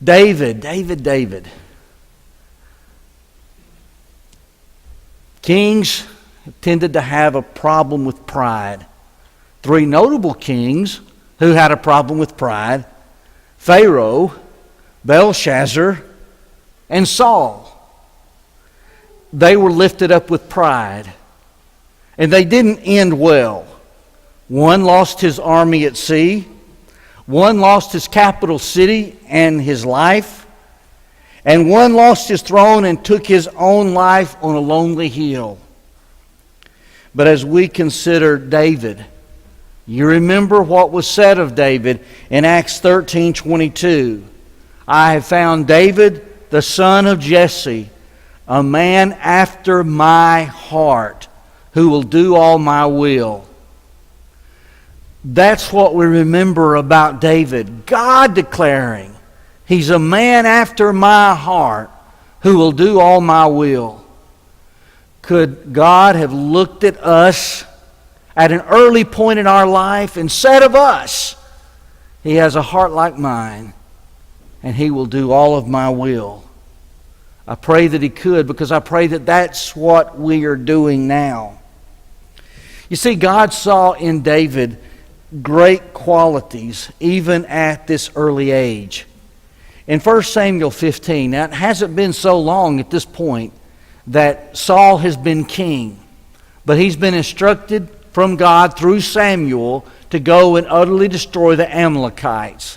David. Kings tended to have a problem with pride. 3 notable kings who had a problem with pride: Pharaoh, Belshazzar, and Saul. They were lifted up with pride, and they didn't end well. One lost his army at sea. One lost his capital city and his life. And one lost his throne and took his own life on a lonely hill. But as we consider David, you remember what was said of David in Acts 13:22. I have found David, the son of Jesse, a man after my heart, who will do all my will. That's what we remember about David. God declaring, he's a man after my heart who will do all my will. Could God have looked at us at an early point in our life and said of us, he has a heart like mine, and he will do all of my will? I pray that he could, because I pray that that's what we are doing now. You see, God saw in David great qualities even at this early age. In 1 Samuel 15, now it hasn't been so long at this point that Saul has been king, but he's been instructed from God through Samuel to go and utterly destroy the Amalekites.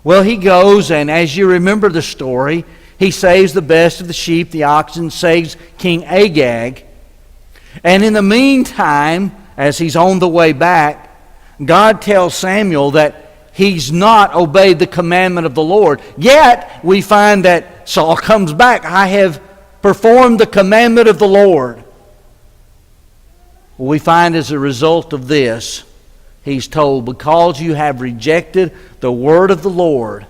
Well, he goes, and as you remember the story, he saves the best of the sheep, the oxen, saves King Agag. And in the meantime, as he's on the way back, God tells Samuel that he's not obeyed the commandment of the Lord. Yet, we find that Saul comes back. I have performed the commandment of the Lord. Well, we find as a result of this, he's told, because you have rejected the word of the Lord,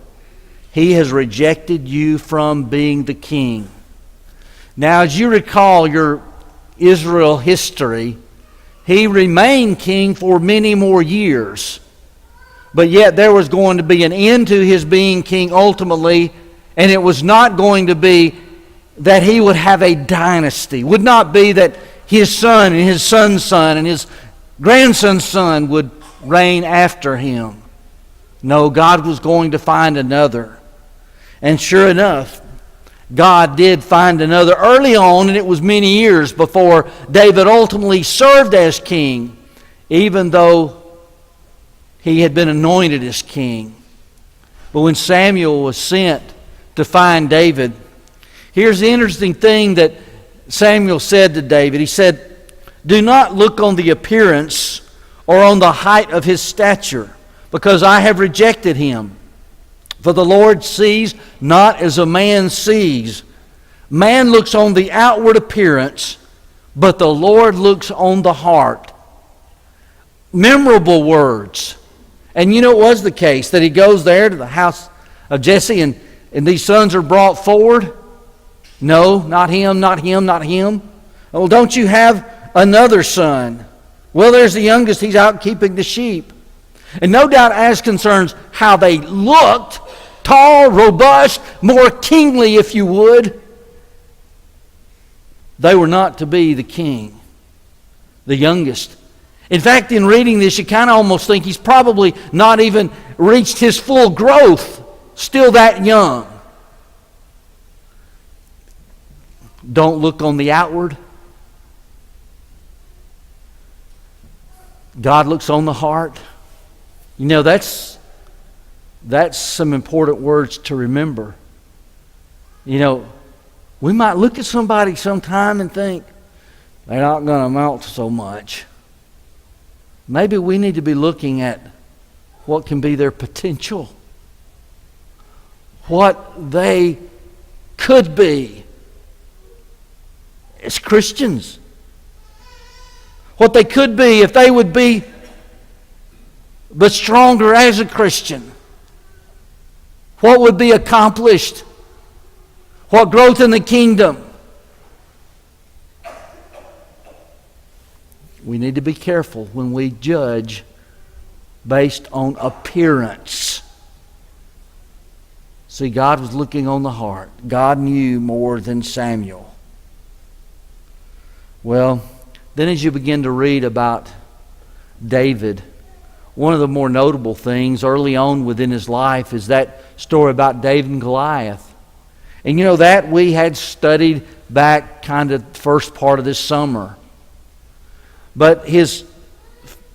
he has rejected you from being the king. Now, as you recall your Israel history, he remained king for many more years. But yet there was going to be an end to his being king ultimately, and it was not going to be that he would have a dynasty. It would not be that his son and his son's son and his grandson's son would reign after him. No, God was going to find another. And sure enough, God did find another early on, and it was many years before David ultimately served as king, even though he had been anointed as king. But when Samuel was sent to find David, here's the interesting thing that Samuel said to David. He said, "Do not look on the appearance or on the height of his stature, because I have rejected him. For the Lord sees not as a man sees. Man looks on the outward appearance, but the Lord looks on the heart." Memorable words. And you know it was the case that he goes there to the house of Jesse and these sons are brought forward. No, not him, not him, not him. Well, don't you have another son? Well, there's the youngest. He's out keeping the sheep. And no doubt as concerns how they looked, tall, robust, more kingly, if you would, they were not to be the king, the youngest. In fact, in reading this, you kind of almost think he's probably not even reached his full growth, still that young. Don't look on the outward. God looks on the heart. You know, that's some important words to remember. You know, we might look at somebody sometime and think, they're not going to amount to so much. Maybe we need to be looking at what can be their potential, what they could be as Christians, what they could be if they would be but stronger as a Christian, what would be accomplished, what growth in the kingdom. We need to be careful when we judge based on appearance. See, God was looking on the heart. God knew more than Samuel. Well, then as you begin to read about David, one of the more notable things early on within his life is that story about David and Goliath. And you know that we had studied back kind of the first part of this summer. But his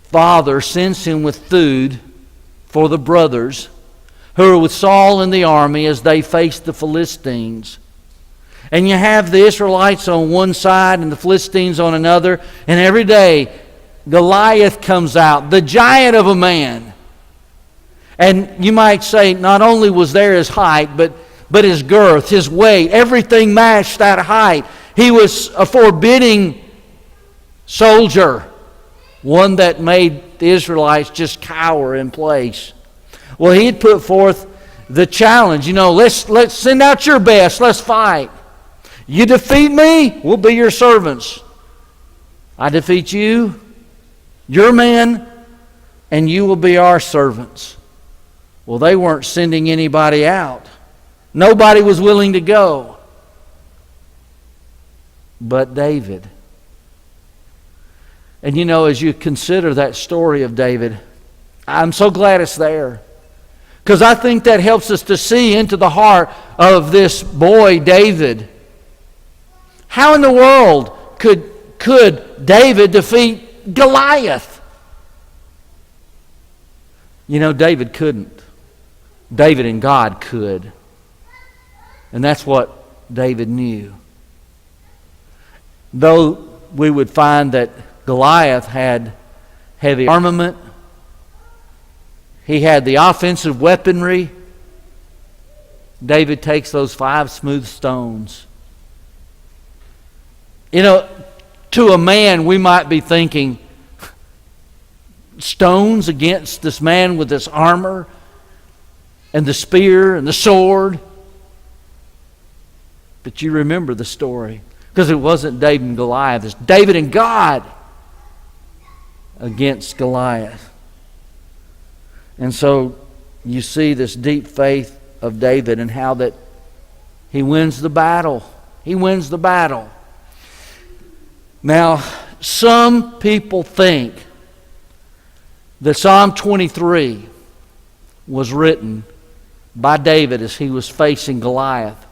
father sends him with food for the brothers who are with Saul in the army as they face the Philistines. And you have the Israelites on one side and the Philistines on another. And every day, Goliath comes out, the giant of a man. And you might say not only was there his height, but his girth, his weight, everything matched that height. He was a forbidding soldier, one that made the Israelites just cower in place. Well, he had put forth the challenge, let's send out your best, let's fight. You defeat me, we'll be your servants. I defeat you, your men, and you will be our servants. Well, they weren't sending anybody out. Nobody was willing to go. But David. And as you consider that story of David, I'm so glad it's there. Because I think that helps us to see into the heart of this boy, David. How in the world could David defeat Goliath? David couldn't. David and God could. And that's what David knew. Though we would find that Goliath had heavy armament, he had the offensive weaponry, David takes those 5 smooth stones. To a man, we might be thinking, stones against this man with this armor and the spear and the sword. But you remember the story, because it wasn't David and Goliath. It's David and God against Goliath. And so you see this deep faith of David and how that he wins the battle. He wins the battle. Now, some people think that Psalm 23 was written by David as he was facing Goliath.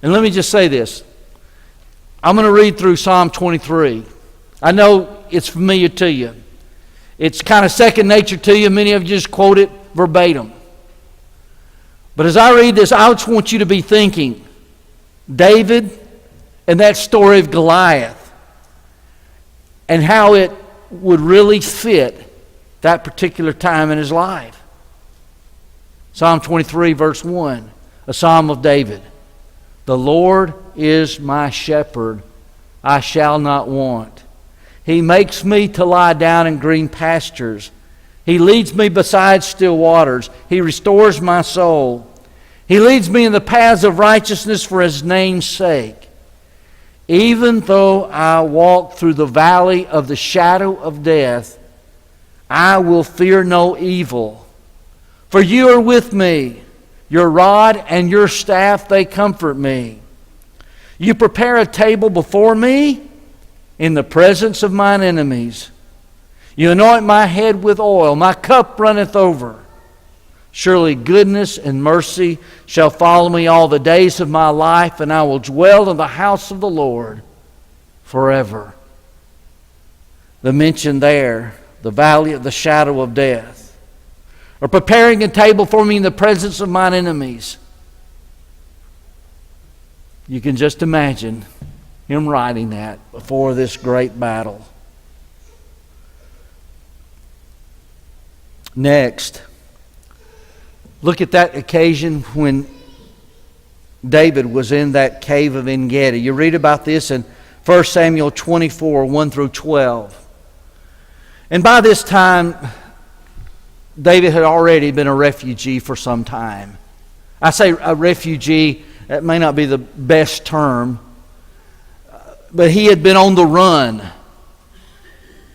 And let me just say this. I'm going to read through Psalm 23. I know it's familiar to you. It's kind of second nature to you. Many of you just quote it verbatim. But as I read this, I just want you to be thinking David and that story of Goliath and how it would really fit that particular time in his life. Psalm 23, verse 1, a psalm of David. The Lord is my shepherd, I shall not want. He makes me to lie down in green pastures. He leads me beside still waters. He restores my soul. He leads me in the paths of righteousness for His name's sake. Even though I walk through the valley of the shadow of death, I will fear no evil. For you are with me. Your rod and your staff, they comfort me. You prepare a table before me in the presence of mine enemies. You anoint my head with oil. My cup runneth over. Surely goodness and mercy shall follow me all the days of my life, and I will dwell in the house of the Lord forever. The mention there, the valley of the shadow of death, or preparing a table for me in the presence of mine enemies. You can just imagine him writing that before this great battle. Next, look at that occasion when David was in that cave of En-gedi. You read about this in 1 Samuel 24, 1 through 12. And by this time, David had already been a refugee for some time. I say a refugee, that may not be the best term, but he had been on the run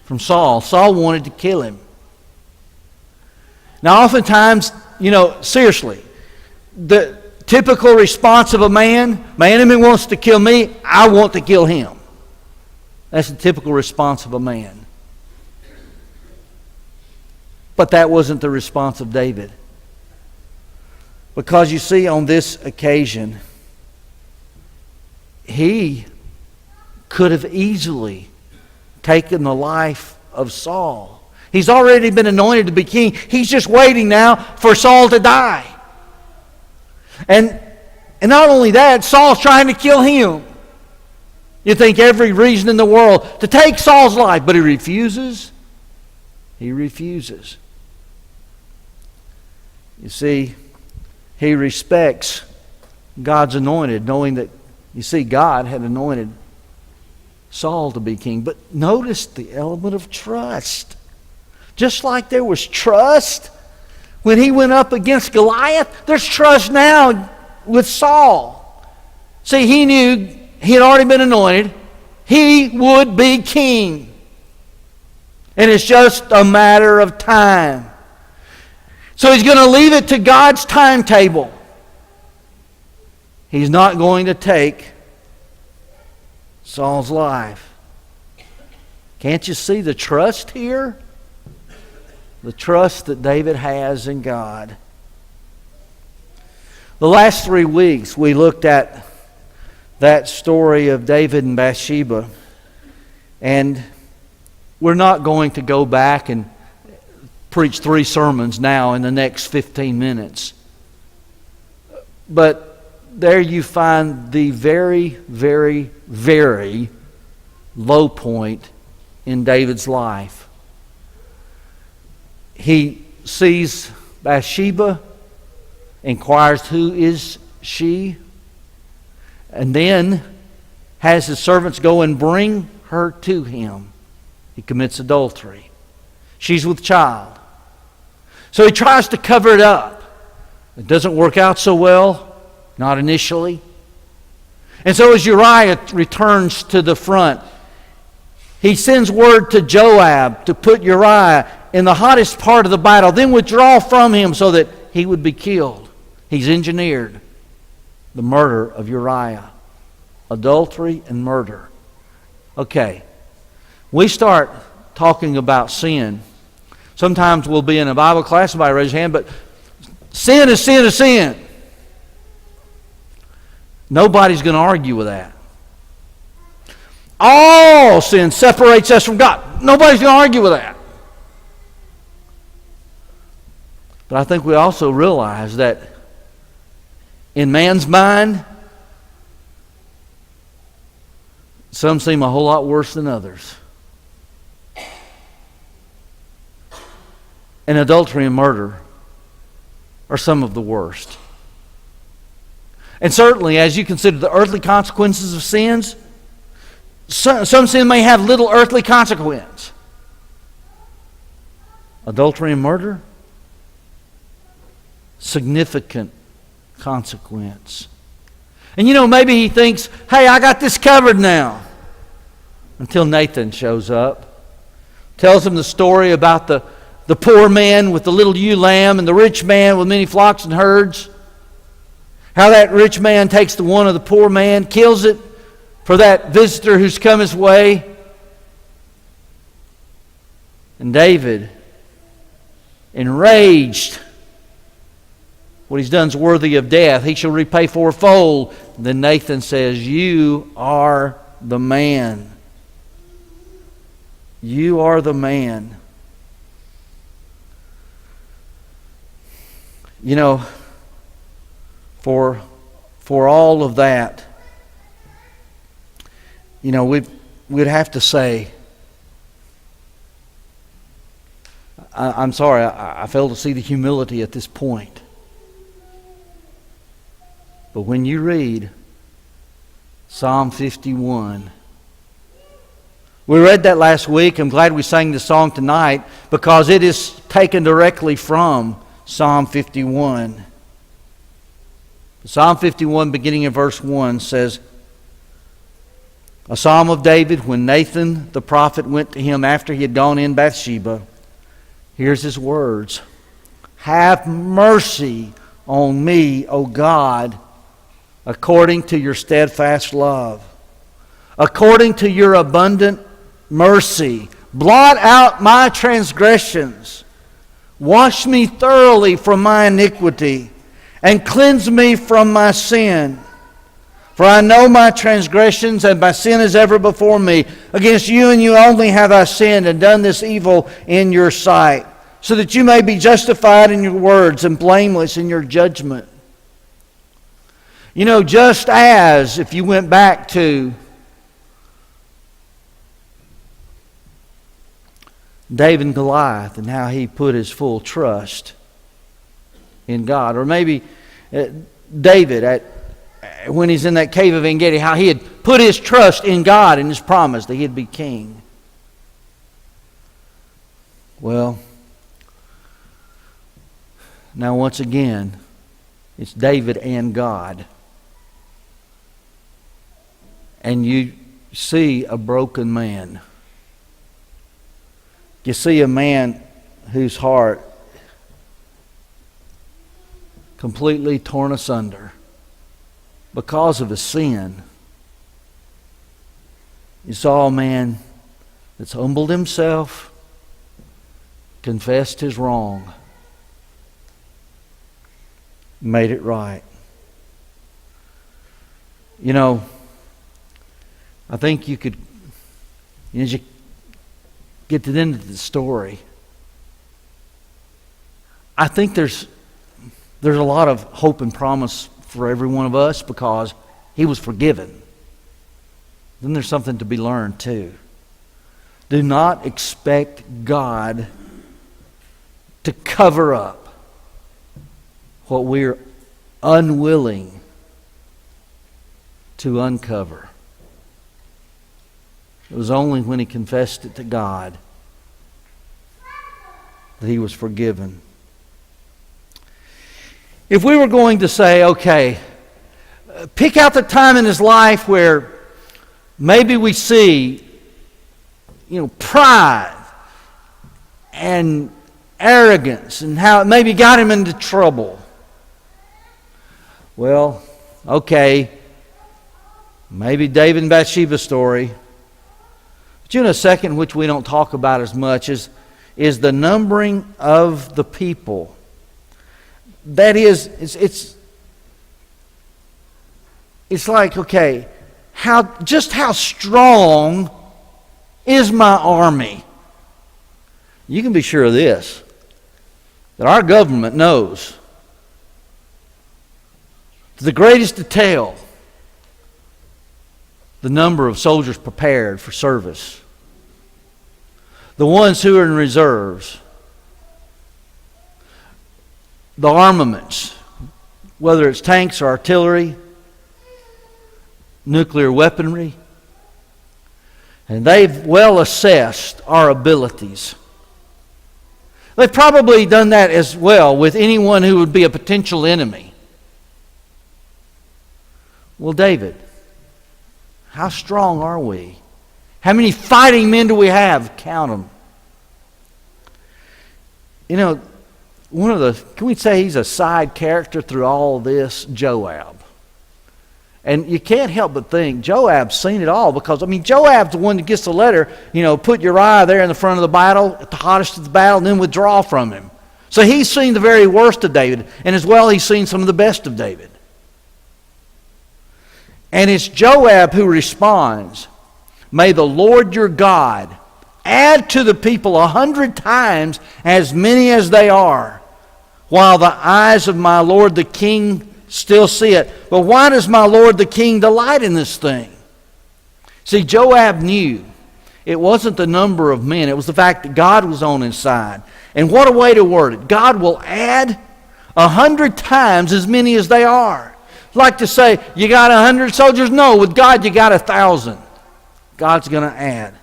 from Saul. Saul wanted to kill him. Now, oftentimes, seriously, the typical response of a man, my enemy wants to kill me, I want to kill him. That's the typical response of a man. But that wasn't the response of David. Because you see, on this occasion, he could have easily taken the life of Saul. He's already been anointed to be king. He's just waiting now for Saul to die. And not only that, Saul's trying to kill him. You think every reason in the world to take Saul's life, but he refuses. He refuses. You see, he respects God's anointed, knowing that, you see, God had anointed Saul to be king. But notice the element of trust. Just like there was trust when he went up against Goliath, there's trust now with Saul. See, he knew he had already been anointed. He would be king. And it's just a matter of time. So he's going to leave it to God's timetable. He's not going to take Saul's life. Can't you see the trust here? The trust that David has in God. The last 3 weeks we looked at that story of David and Bathsheba. And we're not going to go back and preach 3 sermons now in the next 15 minutes. But there you find the very, very, very low point in David's life. He sees Bathsheba, inquires who is she, and then has his servants go and bring her to him. He commits adultery. She's with child. So he tries to cover it up. It doesn't work out so well, not initially. And so as Uriah returns to the front, he sends word to Joab to put Uriah in the hottest part of the battle, then withdraw from him so that he would be killed. He's engineered the murder of Uriah. Adultery and murder. Okay, we start talking about sin. Sometimes we'll be in a Bible class, somebody raise your hand, but sin is sin is sin. Nobody's going to argue with that. All sin separates us from God. Nobody's going to argue with that. But I think we also realize that in man's mind, some seem a whole lot worse than others. And adultery and murder are some of the worst. And certainly, as you consider the earthly consequences of sins, some sin may have little earthly consequence. Adultery and murder, significant consequence. And maybe he thinks, hey, I got this covered now. Until Nathan shows up. Tells him the story about the poor man with the little ewe lamb and the rich man with many flocks and herds. How that rich man takes the one of the poor man, kills it for that visitor who's come his way. And David, enraged, what he's done is worthy of death. He shall repay fourfold. Then Nathan says, you are the man. You are the man. For all of that, we'd have to say, I'm sorry, I fail to see the humility at this point. But when you read Psalm 51, we read that last week. I'm glad we sang the song tonight because it is taken directly from Psalm 51. Psalm 51, beginning in verse 1, says, a psalm of David when Nathan the prophet went to him after he had gone in Bathsheba. Here's his words. Have mercy on me, O God, according to your steadfast love. According to your abundant mercy, blot out my transgressions. Wash me thoroughly from my iniquity, and cleanse me from my sin. For I know my transgressions, and my sin is ever before me. Against you and you only have I sinned, and done this evil in your sight, so that you may be justified in your words and blameless in your judgment. You know, just as, if you went back to David and Goliath and how he put his full trust in God. Or maybe David, when he's in that cave of En-Gedi, how he had put his trust in God and his promise that he'd be king. Well, now once again, it's David and God. And you see a broken man. You see a man whose heart completely torn asunder because of his sin. You saw a man that's humbled himself, confessed his wrong, made it right. You know, I think you could, as you get to the end of the story, I think there's a lot of hope and promise for every one of us because he was forgiven. Then there's something to be learned too. Do not expect God to cover up what we're unwilling to uncover. It was only when he confessed it to God that he was forgiven. If we were going to say, okay, pick out the time in his life where maybe we see, pride and arrogance and how it maybe got him into trouble. Well, okay, maybe David and Bathsheba's story. But a second, which we don't talk about as much, is the numbering of the people. That is, it's like, okay, how strong is my army? You can be sure of this, that our government knows to the greatest detail the number of soldiers prepared for service, the ones who are in reserves, the armaments, whether it's tanks or artillery, nuclear weaponry, and they've well assessed our abilities. They've probably done that as well with anyone who would be a potential enemy. Well, David, how strong are we? How many fighting men do we have? Count them. Can we say he's a side character through all this? Joab. And you can't help but think Joab's seen it all because, Joab's the one that gets the letter, put Uriah there in the front of the battle, at the hottest of the battle, and then withdraw from him. So he's seen the very worst of David, and as well he's seen some of the best of David. And it's Joab who responds, "May the Lord your God add to the people 100 times as many as they are, while the eyes of my Lord the king still see it. But why does my Lord the king delight in this thing?" See, Joab knew it wasn't the number of men. It was the fact that God was on his side. And what a way to word it. God will add 100 times as many as they are. Like to say, you got 100 soldiers? No, with God you got 1,000. God's going to add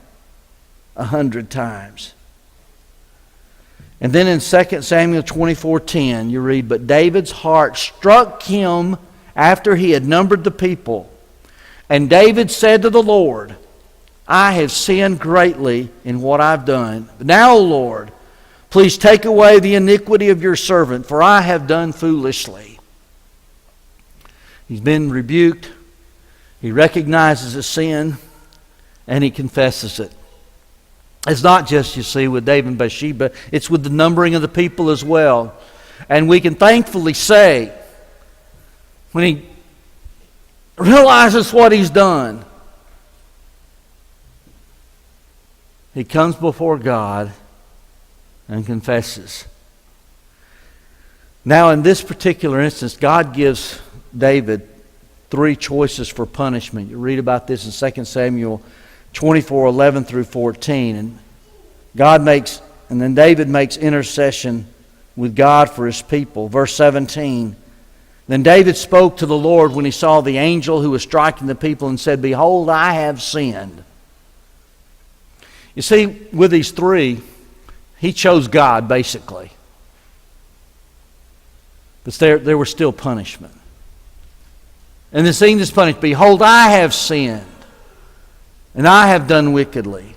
100 times. And then in 2 Samuel 24:10, you read, "But David's heart struck him after he had numbered the people. And David said to the Lord, I have sinned greatly in what I've done. But now, O Lord, please take away the iniquity of your servant, for I have done foolishly." He's been rebuked. He recognizes his sin, and he confesses it. It's not just, you see, with David and Bathsheba. It's with the numbering of the people as well. And we can thankfully say, when he realizes what he's done, he comes before God and confesses. Now, in this particular instance, God gives David 3 choices for punishment. You read about this in 2 Samuel 24:11 through 14. And then David makes intercession with God for his people. Verse 17. Then David spoke to the Lord when he saw the angel who was striking the people and said, Behold, I have sinned. You see, with these 3, he chose God, basically. But there was still punishment. And the scene is punished. Behold, I have sinned, and I have done wickedly.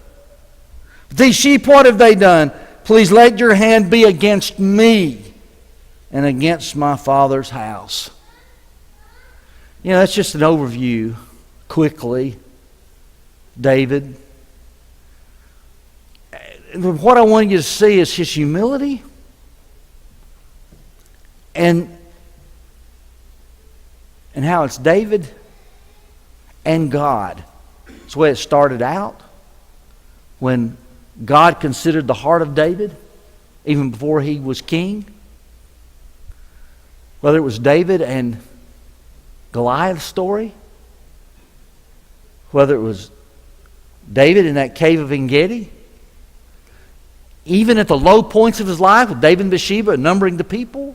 But these sheep, what have they done? Please let your hand be against me and against my father's house. You know, that's just an overview, quickly. David. What I want you to see is his humility and how it's David and God. It's the way it started out when God considered the heart of David even before he was king. Whether it was David and Goliath's story, whether it was David in that cave of En-Gedi, even at the low points of his life with David and Bathsheba numbering the people.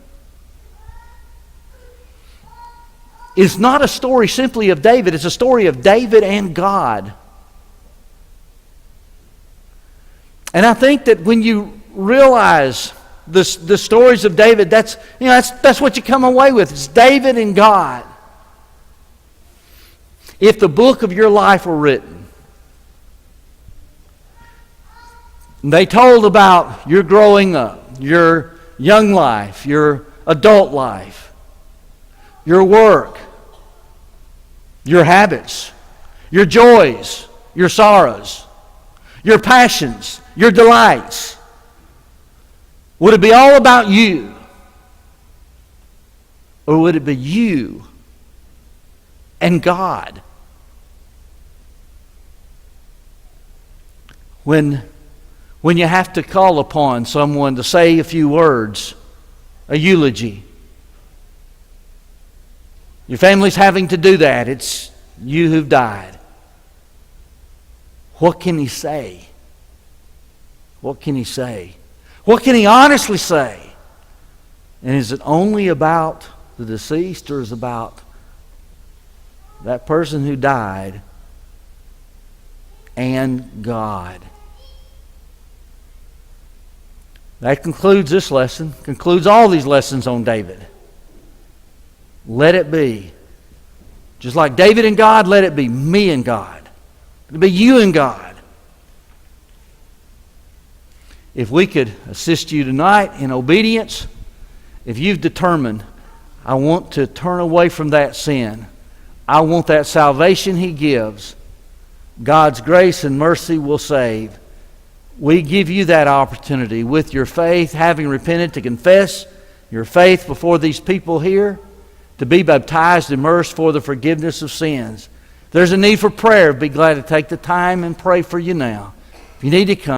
It's not a story simply of David. It's a story of David and God. And I think that when you realize the stories of David, that's what you come away with. It's David and God. If the book of your life were written, they told about your growing up, your young life, your adult life, your work, your habits, your joys, your sorrows, your passions, your delights. Would it be all about you? Or would it be you and God? When you have to call upon someone to say a few words, a eulogy, your family's having to do that. It's you who've died. What can he say? What can he say? What can he honestly say? And is it only about the deceased, or is it about that person who died and God? That concludes this lesson, concludes all these lessons on David. Let it be. Just like David and God, let it be me and God. Let it be you and God. If we could assist you tonight in obedience, if you've determined, I want to turn away from that sin, I want that salvation He gives, God's grace and mercy will save. We give you that opportunity with your faith, having repented, to confess your faith before these people here, to be baptized, immersed for the forgiveness of sins. If there's a need for prayer, be glad to take the time and pray for you now. If you need to come,